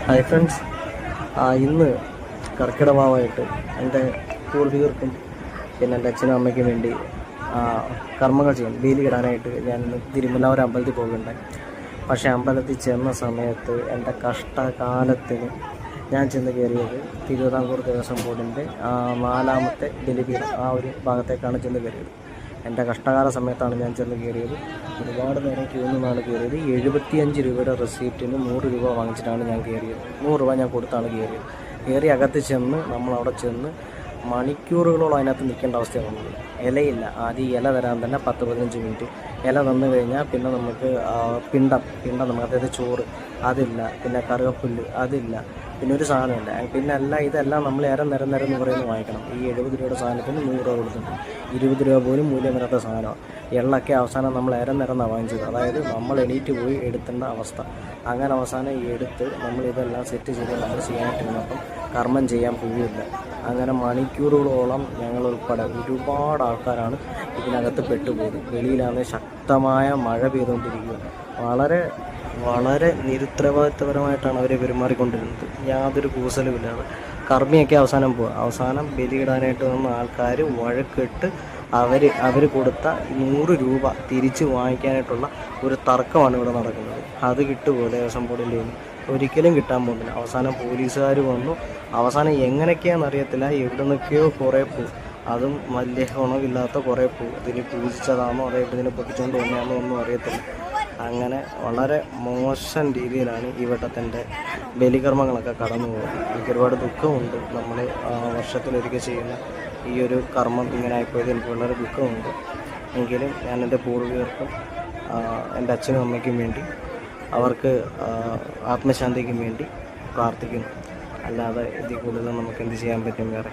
Hi friends, ഇന്ന് കർക്കിടകമായിട്ട് എൻ്റെ പൂർവികർക്കും പിന്നെ എൻ്റെ അച്ഛനും അമ്മയ്ക്കും വേണ്ടി കർമ്മങ്ങൾ ചെയ്യണം, ബലി ഇടാനായിട്ട് ഞാൻ ഇന്ന് തിരുമലാവൂർ അമ്പലത്തിൽ പോകുന്നുണ്ടായി. പക്ഷേ അമ്പലത്തിൽ ചെന്ന സമയത്ത് എൻ്റെ കഷ്ടകാലത്തിന് ഞാൻ ചെന്ന് കയറിയത് തിരുവിതാംകൂർ ദേവസ്വം ബോർഡിൻ്റെ 4ാമത്തെ ബലിപീഠം ആ ഒരു ഭാഗത്തേക്കാണ് ചെന്ന് കയറിയത്. എൻ്റെ കഷ്ടകാല സമയത്താണ് ഞാൻ ചെന്ന് കയറിയത്. ഒരുപാട് നേരം ക്യൂ നിന്നാണ് കയറിയത്. 75 രൂപയുടെ റെസീപ്റ്റിന് 100 രൂപ വാങ്ങിച്ചിട്ടാണ് ഞാൻ കയറിയത്. 100 രൂപ ഞാൻ കൊടുത്താണ് കയറിയത്. കയറി അകത്ത് ചെന്ന് നമ്മളവിടെ ചെന്ന് മണിക്കൂറുകളോളം അതിനകത്ത് നിൽക്കേണ്ട അവസ്ഥയാണ് വന്നത്. ഇലയില്ല. ആദ്യം ഇല തരാൻ തന്നെ 10-15 മിനിറ്റ്. ഇല തന്നു കഴിഞ്ഞാൽ പിന്നെ നമുക്ക് പിണ്ടം നമുക്ക്, അതായത് ചോറ് അതില്ല, പിന്നെ കറുകപ്പുല്ല് അതില്ല, പിന്നെ ഒരു സാധനമില്ല. പിന്നെ ഇതെല്ലാം നമ്മൾ നിരം എന്ന് പറയുന്നത് വാങ്ങിക്കണം. ഈ 70 രൂപയുടെ സാധനത്തിന് 100 രൂപ കൊടുത്തിട്ടുണ്ട്. 20 രൂപ പോലും മൂല്യം വരാത്ത സാധനമാണ്. എള്ളൊക്കെ അവസാനം നമ്മൾ നിരന്നാണ് വാങ്ങിച്ചത്. അതായത് നമ്മൾ എണീറ്റ് പോയി എടുത്തേണ്ട അവസ്ഥ. അങ്ങനെ അവസാനം എടുത്ത് നമ്മളിതെല്ലാം സെറ്റ് ചെയ്ത് നമ്മൾ ചെയ്യാനായിട്ടിരുന്നപ്പം കർമ്മം ചെയ്യാൻ പോവില്ല. അങ്ങനെ മണിക്കൂറുകളോളം ഞങ്ങളുൾപ്പെടെ ഒരുപാട് ആൾക്കാരാണ് ഇതിനകത്ത് പെട്ടുപോയത്. വെളിയിലാണ് ശക്തമായ മഴ പെയ്തുകൊണ്ടിരിക്കുക. വളരെ നിരുത്തരവാദിത്വപരമായിട്ടാണ് അവർ പെരുമാറിക്കൊണ്ടിരുന്നത്. യാതൊരു കൂസലുമില്ലാതെ കർമ്മിയൊക്കെ അവസാനം ബലിയിടാനായിട്ട് വന്ന ആൾക്കാർ വഴക്കിട്ട് അവർ കൊടുത്ത 100 രൂപ തിരിച്ച് വാങ്ങിക്കാനായിട്ടുള്ള ഒരു തർക്കമാണ് ഇവിടെ നടക്കുന്നത്. അത് കിട്ടുമോ ദേവസ്വം ബോർഡിൻ്റെ ഒരിക്കലും കിട്ടാൻ പോകുന്നില്ല. അവസാനം പോലീസുകാർ വന്നു. അവസാനം എങ്ങനെയൊക്കെയാണെന്നറിയത്തില്ല, എവിടെ നിന്നൊക്കെയോ കുറേ പൂ, അതും വലിയ ഗുണമില്ലാത്ത കുറേ പൂ, ഇതിന് പൂജിച്ചതാണോ അതോ ഇതിനെ പൊട്ടിച്ചുകൊണ്ട് വന്നതാണോ ഒന്നും അറിയത്തില്ല. അങ്ങനെ വളരെ മോശം രീതിയിലാണ് ഈ വട്ടത്തിൻ്റെ ബലികർമ്മങ്ങളൊക്കെ കടന്നു പോകുന്നത്. എനിക്ക് ഒരുപാട് ദുഃഖമുണ്ട്. നമ്മൾ വർഷത്തിലൊരിക്കൽ ചെയ്യുന്ന ഈ ഒരു കർമ്മം ഇങ്ങനെ ആയിപ്പോയത് എനിക്ക് വളരെ ദുഃഖമുണ്ട്. എങ്കിലും ഞാൻ എൻ്റെ പൂർവികർക്കും എൻ്റെ അച്ഛനും അമ്മയ്ക്കും വേണ്ടി, അവർക്ക് ആത്മശാന്തിക്കും വേണ്ടി പ്രാർത്ഥിക്കുന്നു. അല്ലാതെ ഇതിൽ കൂടുതൽ നമുക്ക് എന്ത് ചെയ്യാൻ പറ്റും വേറെ?